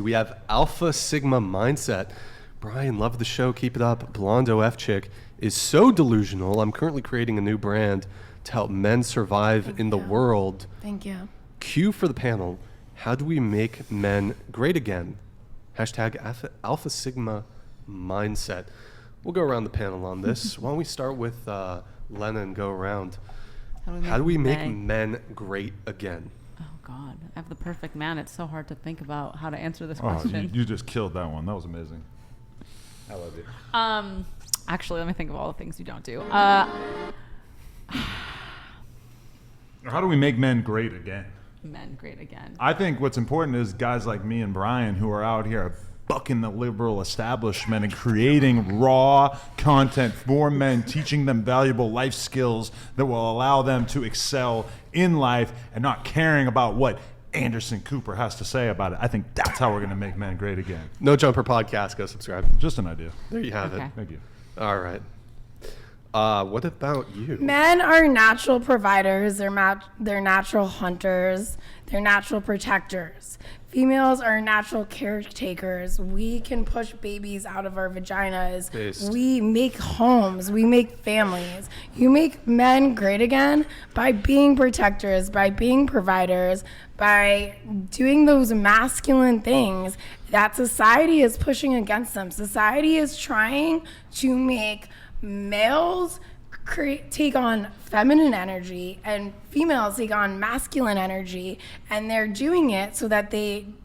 We have Alpha Sigma Mindset. Brian, love the show. Keep it up. Blondo F Chick is so delusional. I'm currently creating a new brand to help men survive in the world. Thank you. Q for the panel. How do we make men great again? Hashtag Alpha Sigma Mindset. We'll go around the panel on this. Why don't we start with Lena and go around. How do we make men great again? Oh, God. I have the perfect man. It's so hard to think about how to answer this question. You just killed that one. That was amazing. I love you. Actually, let me think of all the things you don't do. How do we make men great again? Men great again. I think what's important is guys like me and Brian who are out here bucking the liberal establishment and creating raw content for men, teaching them valuable life skills that will allow them to excel in life and not caring about what Anderson Cooper has to say about it. I think that's how we're going to make men great again. No Jumper Podcast. Go subscribe. Just an idea. There you have Okay. it. Thank you. All right. What about you? Men are natural providers. They're natural hunters. They're natural protectors. Females are natural caretakers. We can push babies out of our vaginas. Based. We make homes. We make families. You make men great again by being protectors, by being providers, by doing those masculine things that society is pushing against them. Society is trying to make males take on feminine energy and females take on masculine energy, and they're doing it so that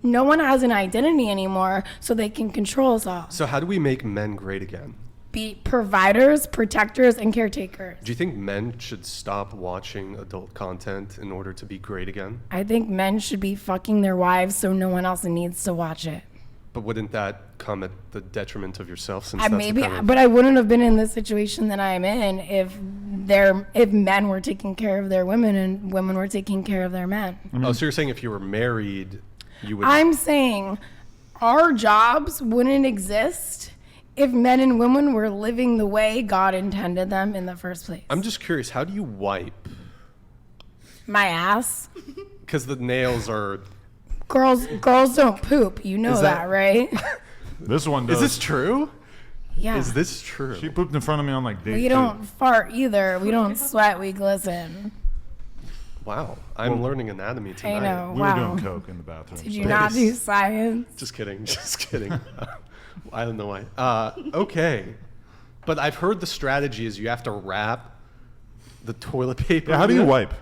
no one has an identity anymore, so they can control us all. So how do we make men great again? Be providers, protectors, and caretakers. Do you think men should stop watching adult content in order to be great again? I think men should be fucking their wives so no one else needs to watch it. But wouldn't that come at the detriment of yourself? Since But I wouldn't have been in the situation that I'm in if men were taking care of their women and women were taking care of their men. Oh, so you're saying if you were married, you would... I'm saying our jobs wouldn't exist if men and women were living the way God intended them in the first place. I'm just curious, how do you wipe? My ass. Because the nails are... Girls don't poop. You know that, right? This one does. Is this true? Yeah. Is this true? She pooped in front of me on like day 2. We don't fart either. We don't sweat. We glisten. Wow. I'm learning anatomy tonight. I know. We were doing coke in the bathroom. Did you not do science? Just kidding. Just kidding. I don't know why. Okay. But I've heard the strategy is you have to wrap the toilet paper. Yeah, how do you wipe?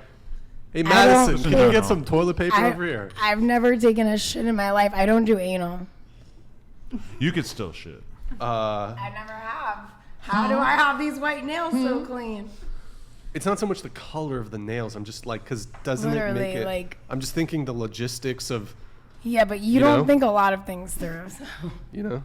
Hey, Madison, don't- can you get some toilet paper over here? I've never taken a shit in my life. I don't do anal. You could still shit. I never have. How do I have these white nails so clean? It's not so much the color of the nails. I'm just like, because doesn't it Literally, make it... like- I'm just thinking the logistics of, Yeah, but you You don't know? think a lot of things through. So. you know...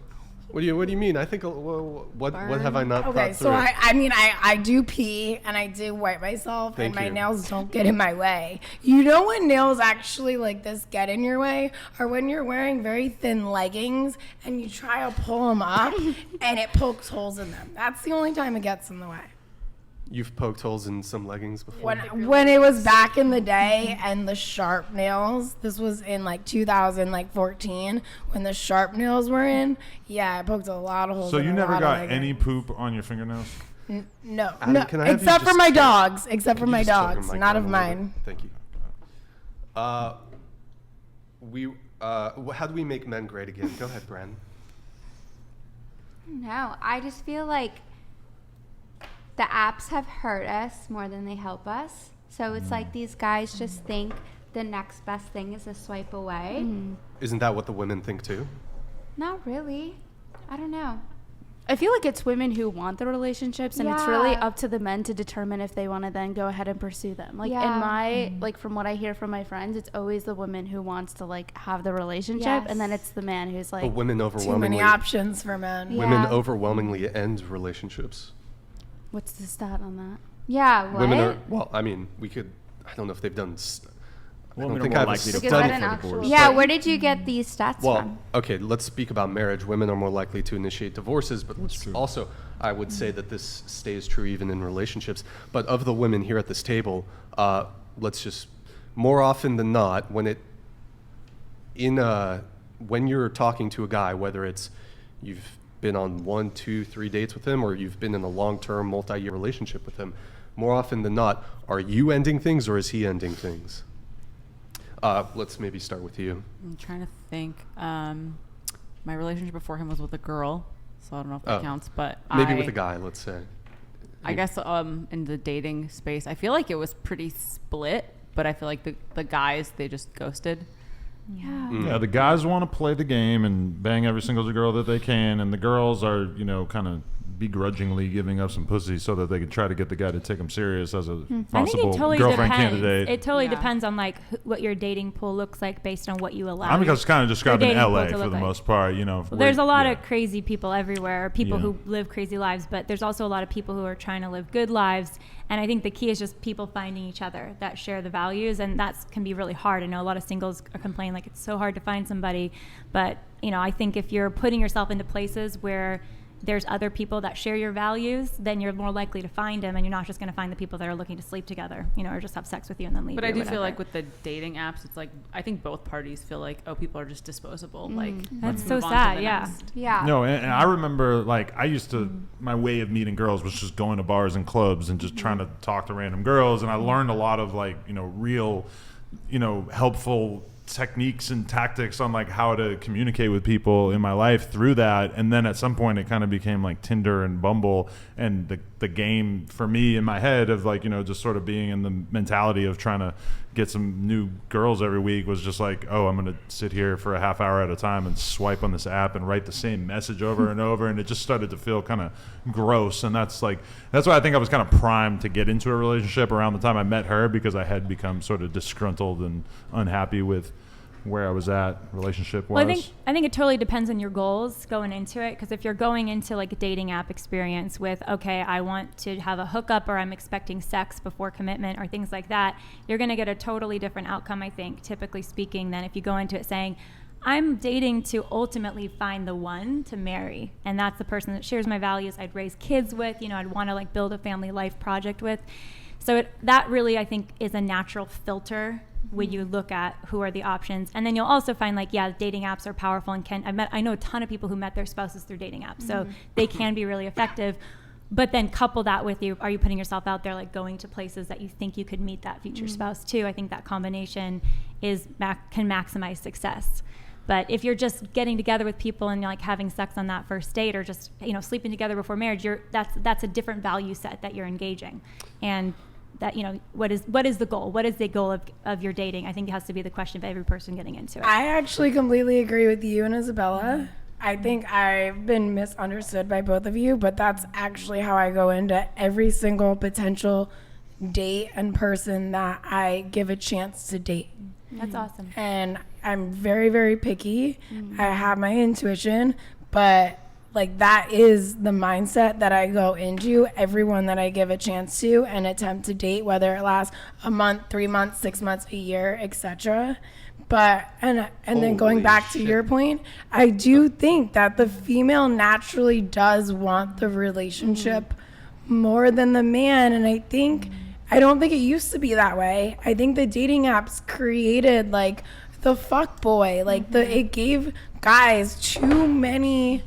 What do you mean? I think, what have I not Okay, thought so through? I do pee and I do wipe myself Thank and my you. nails don't get in my way. You know when nails actually like this get in your way? Or when you're wearing very thin leggings and you try to pull them up and it pokes holes in them. That's the only time it gets in the way. You've poked holes in some leggings before? When it was back in the day and the sharp nails, this was in like 2014 when the sharp nails were in. Yeah, I poked a lot of holes. So in you a never lot of got leggings. any poop on your fingernails? No, Adam, no, can I have you except for just my tilt- dogs. Except for Could you my just tilt your dogs, mic not down of a little bit? mine. Thank you. How do we make men great again? Go ahead, Bren. No, I just feel like the apps have hurt us more than they help us. So it's like these guys just think the next best thing is a swipe away. Isn't that what the women think too? Not really. I don't know. I feel like it's women who want the relationships, and it's really Yeah. up to the men to determine if they want to then go ahead and pursue them. Like Yeah. in my, like from what I hear from my friends, it's always the woman who wants to like have the relationship, Yes. and then it's the man who's like, But women Too overwhelmingly... many options for men. Yeah. Women overwhelmingly end relationships. what's the stat on that? Yeah, what? Women are... Well, I mean, we could... I don't know if they've done... I don't Women are think more I have a likely to Is study that pay an for for actual? divorce. Yeah, where did you get these stats Well, from? okay, let's speak about marriage. Women are more likely to initiate divorces, but let's true. also, I would say that this stays true even in relationships. But of the women here at this table, let's just, more often than not, when it, in a when you're talking to a guy, whether it's you've been on 1, 2, 3 dates with him, or you've been in a long-term multi-year relationship with him, more often than not, are you ending things or is he ending things? Let's maybe start with you. I'm trying to think. My relationship before him was with a girl, so I don't know if that counts. But Maybe with a guy, let's say. I guess in the dating space, I feel like it was pretty split. But I feel like the guys, they just ghosted. Yeah. Yeah, the guys want to play the game and bang every single girl that they can, and the girls are, kind of begrudgingly giving up some pussy so that they can try to get the guy to take them serious as a I think possible it totally girlfriend depends. candidate. It totally Yeah. depends on like what your dating pool looks like based on what you allow. I'm just kind of describing dating pool LA to for look the like. most part, Well, there's a lot yeah. of crazy people everywhere, people Yeah. who live crazy lives, but there's also a lot of people who are trying to live good lives. And I think the key is just people finding each other that share the values, and that can be really hard. I know a lot of singles are complaining like it's so hard to find somebody, but I think if you're putting yourself into places where there's other people that share your values, then you're more likely to find them, and you're not just going to find the people that are looking to sleep together, or just have sex with you and then leave. But you I or do whatever. feel like with the dating apps, it's like I think both parties feel like, oh, people are just disposable. Like That's let's so move on to sad. the Yeah. next. Yeah. No, and I remember I used to, my way of meeting girls was just going to bars and clubs and just trying to talk to random girls. And I learned a lot of real, helpful techniques and tactics on how to communicate with people in my life through that. And then at some point it kind of became like Tinder and Bumble, and the game for me in my head of just sort of being in the mentality of trying to get some new girls every week was just I'm going to sit here for a half hour at a time and swipe on this app and write the same message over and over. And it just started to feel kind of gross. And that's why I think I was kind of primed to get into a relationship around the time I met her, because I had become sort of disgruntled and unhappy with where I was at relationship wise. Well, I think it totally depends on your goals going into it. Because if you're going into like a dating app experience with, okay, I want to have a hookup, or I'm expecting sex before commitment, or things like that, you're going to get a totally different outcome, I think, typically speaking, than if you go into it saying, I'm dating to ultimately find the one to marry, and that's the person that shares my values, I'd raise kids with, I'd want to build a family life project with. So that really, I think, is a natural filter when you look at who are the options. And then you'll also find dating apps are powerful, and I know a ton of people who met their spouses through dating apps, so they can be really effective. But then couple that with are you putting yourself out there, going to places that you think you could meet that future spouse too? I think that combination can maximize success. But if you're just getting together with people and having sex on that first date, or just sleeping together before marriage, that's a different value set that you're engaging. And that what is the goal? What is the goal of your dating? I think it has to be the question of every person getting into it. I actually completely agree with you and Isabella. I think I've been misunderstood by both of you, but that's actually how I go into every single potential date and person that I give a chance to date. That's awesome. And I'm very, very picky. I have my intuition, but that is the mindset that I go into everyone that I give a chance to and attempt to date, whether it lasts a month, 3 months, 6 months, a year, etc. But and then going Holy back to shit. your point, I do think that the female naturally does want the relationship more than the man, and I don't think it used to be that way. I think the dating apps created the fuck boy, it gave guys too many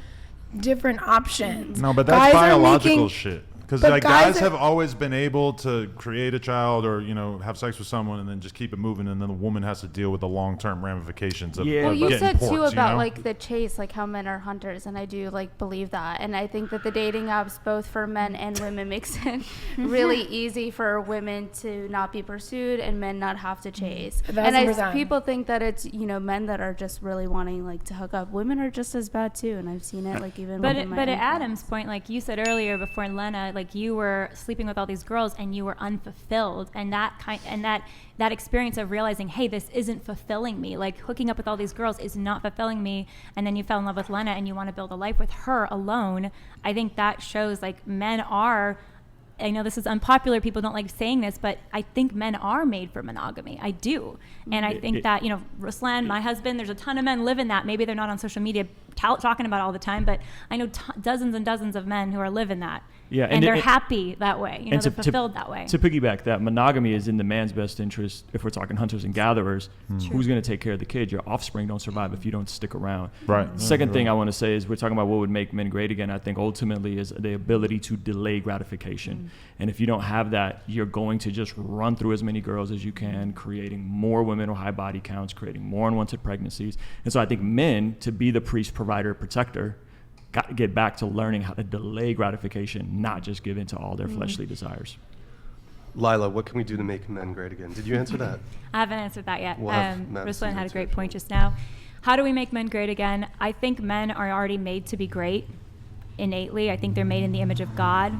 different options. No, but that's Guys are biological making- shit. Because but guys guys have always been able to create a child or have sex with someone and then just keep it moving, and then the woman has to deal with the long-term ramifications of Well, you getting said ports, too about you know? the chase, how men are hunters, and I do believe that. And I think that the dating apps, both for men and women, makes it really easy for women to not be pursued and men not have to chase. And 1,000%. people think that it's men that are just really wanting to hook up. Women are just as bad too, and I've seen it even. But within my at own Adam's friends. point, like you said earlier before Lena, you were sleeping with all these girls and you were unfulfilled, and that experience of realizing, hey, this isn't fulfilling me, hooking up with all these girls is not fulfilling me, and then you fell in love with Lena and you want to build a life with her alone. I think that shows men are I know this is unpopular, people don't like saying this, but I think men are made for monogamy. I do. And I think that, Ruslan, my husband, there's a ton of men live in that. Maybe they're not on social media talking about it all the time, but I know dozens and dozens of men who are living that. Yeah, and they're happy that way. They're fulfilled that way. To piggyback that, monogamy is in the man's best interest. If we're talking hunters and gatherers, who's going to take care of the kid? Your offspring don't survive if you don't stick around. Right. The second thing I want to say is we're talking about what would make men great again. I think ultimately is the ability to delay gratification. And if you don't have that, you're going to just run through as many girls as you can, creating more women with high body counts, creating more unwanted pregnancies. And so I think men, to be the priest, provider, protector, got to get back to learning how to delay gratification, not just give in to all their fleshly desires. Lila, what can we do to make men great again? Did you answer that? I haven't answered that yet. We'll have Madison Ruslan had a answer great it. point just now. How do we make men great again? I think men are already made to be great innately. I think they're made in the image of God.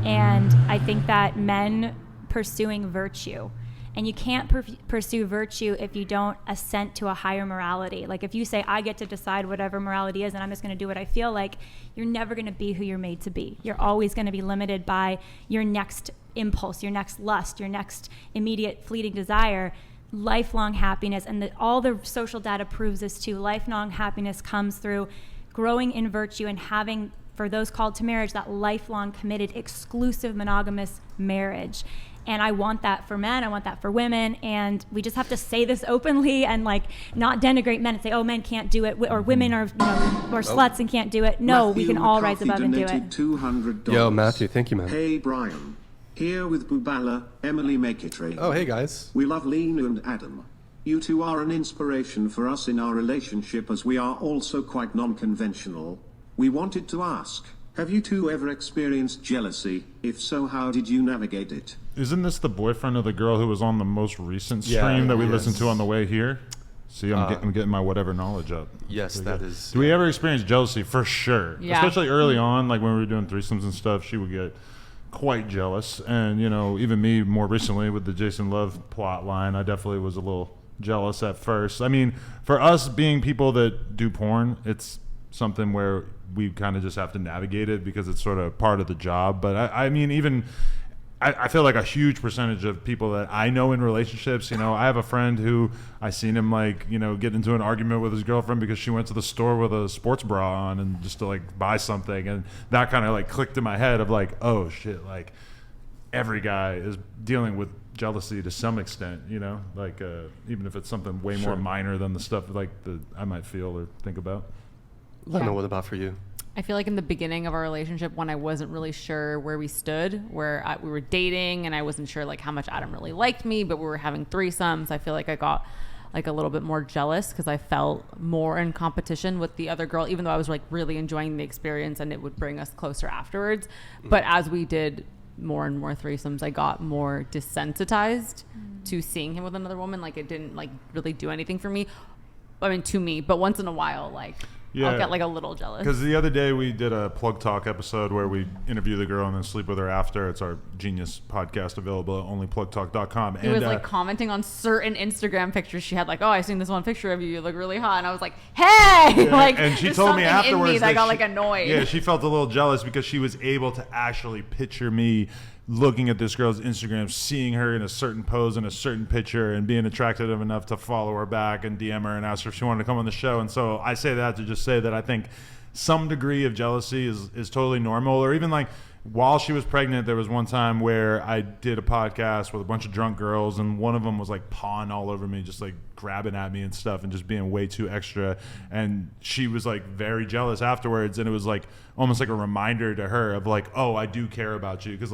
And I think that men pursuing virtue. And you can't pursue virtue if you don't assent to a higher morality. Like if you say, I get to decide whatever morality is and I'm just going to do what I feel like, you're never going to be who you're made to be. You're always going to be limited by your next impulse, your next lust, your next immediate fleeting desire. Lifelong happiness, and all the social data proves this too, lifelong happiness comes through growing in virtue and having, for those called to marriage, that lifelong committed exclusive monogamous marriage. And I want that for men, I want that for women, and we just have to say this openly and like not denigrate men and say, oh, men can't do it, or women are or sluts and can't do it. No, we can all rise above and do it. $200. Yo, Matthew, thank you, man. Hey, Brian. Here with Bubala, Emily Maketree. Oh, hey, guys. We love Lena and Adam. You two are an inspiration for us in our relationship as we are also quite non-conventional. We wanted to ask, have you two ever experienced jealousy? If so, how did you navigate it? Isn't this the boyfriend of the girl who was on the most recent stream that we listened to on the way here? See, I'm getting my whatever knowledge up. Yes, that is. Do we ever experience jealousy? For sure. Yeah. Especially early on, like when we were doing threesomes and stuff, she would get quite jealous. And, even me more recently with the Jason Love plot line, I definitely was a little jealous at first. I mean, for us being people that do porn, it's something where we kind of just have to navigate it because it's sort of part of the job. But I mean, even I feel like a huge percentage of people that I know in relationships, I have a friend who I seen him get into an argument with his girlfriend because she went to the store with a sports bra on and just to buy something. And that kind of clicked in my head of oh shit, every guy is dealing with jealousy to some extent, even if it's something way more minor than the stuff that I might feel or think about. Lena, what about for you? I feel like in the beginning of our relationship, when I wasn't really sure where we stood, we were dating and I wasn't sure how much Adam really liked me, but we were having threesomes. I feel like I got a little bit more jealous because I felt more in competition with the other girl, even though I was really enjoying the experience and it would bring us closer afterwards. But as we did more and more threesomes, I got more desensitized to seeing him with another woman. It didn't really do anything for me. I mean, to me, but once in a while, I'll get a little jealous. Because the other day we did a Plug Talk episode where we interview the girl and then sleep with her after. It's our genius podcast available at onlyplugtalk.com. He was commenting on certain Instagram pictures she had, oh, I seen this one picture of you. You look really hot. And I was like, hey! Yeah, and she told me afterwards in me that I got annoyed. Yeah, she felt a little jealous because she was able to actually picture me looking at this girl's Instagram, seeing her in a certain pose in a certain picture and being attracted enough to follow her back and DM her and ask her if she wanted to come on the show. And so I say that to just say that I think some degree of jealousy is totally normal. Or even while she was pregnant, there was one time where I did a podcast with a bunch of drunk girls and one of them was pawing all over me, just grabbing at me and stuff and just being way too extra. And she was very jealous afterwards. And it was almost a reminder to her of oh, I do care about you. Cause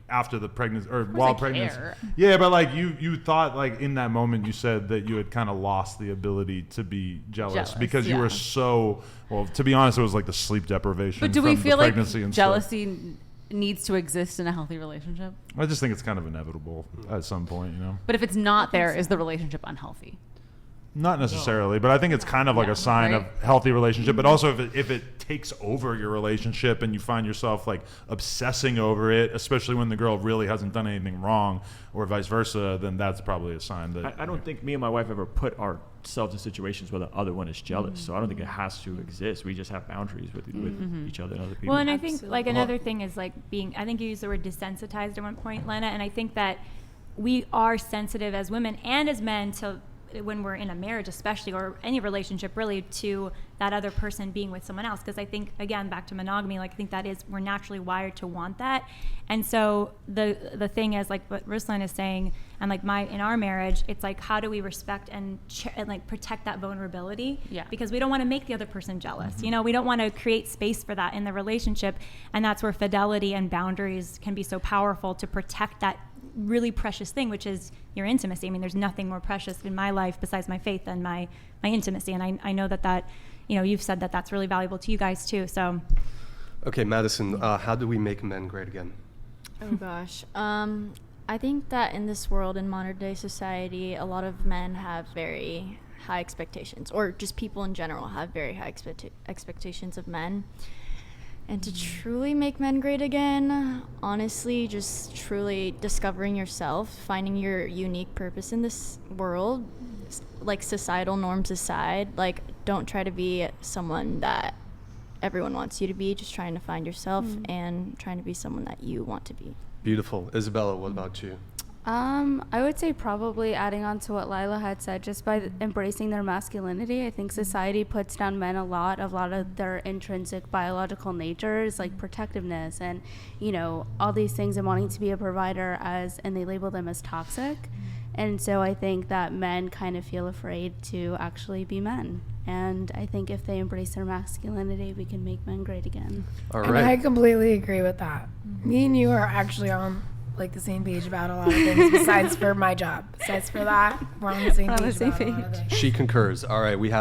after the pregnancy or while pregnant. Yeah. But you thought in that moment you said that you had kind of lost the ability to be jealous because you were so, well, to be honest, it was the sleep deprivation. But do we feel pregnancy and jealousy needs to exist in a healthy relationship? I just think it's kind of inevitable at some point, But if it's not there, is the relationship unhealthy? Not necessarily, but I think it's kind of like a sign of healthy relationship. But also, if it takes over your relationship and you find yourself like obsessing over it, especially when the girl really hasn't done anything wrong, or vice versa, then that's probably a sign that I don't think me and my wife ever put ourselves in situations where the other one is jealous. So I don't think it has to exist. We just have boundaries with each other and other people. Well, and I think like another thing is like being, I think you used the word desensitized at one point, Lena, and I think that we are sensitive as women and as men to when we're in a marriage especially, or any relationship really, to that other person being with someone else, because I think, again, back to monogamy, like I think that is, we're naturally wired to want that. And so the thing is, like what Ruslan is saying, and like in our marriage, it's like, how do we respect and like protect that vulnerability? Yeah. Because we don't want to make the other person jealous. You know, we don't want to create space for that in the relationship, and that's where fidelity and boundaries can be so powerful to protect that really precious thing, which is your intimacy. I mean, there's nothing more precious in my life besides my faith than my intimacy. And I know that, you know, you've said that that's really valuable to you guys too. So. Okay, Madison, how do we make men great again? Oh gosh. I think that in this world, in modern day society, a lot of men have very high expectations, or just people in general have very high expectations of men. And to truly make men great again, honestly, just truly discovering yourself, finding your unique purpose in this world, like societal norms aside, like don't try to be someone that everyone wants you to be, just trying to find yourself and trying to be someone that you want to be. Beautiful. Isabella, what about you? I would say probably adding on to what Lila had said, just by embracing their masculinity. I think society puts down men a lot of their intrinsic biological natures, like protectiveness and, you know, all these things, and wanting to be a provider and they label them as toxic. And so I think that men kind of feel afraid to actually be men. And I think if they embrace their masculinity, we can make men great again. All And right. I completely agree with that. Me and you are actually on like the same page about a lot of things besides for my job. Besides for that, we're on the same page about a lot of things. She concurs. All right, we have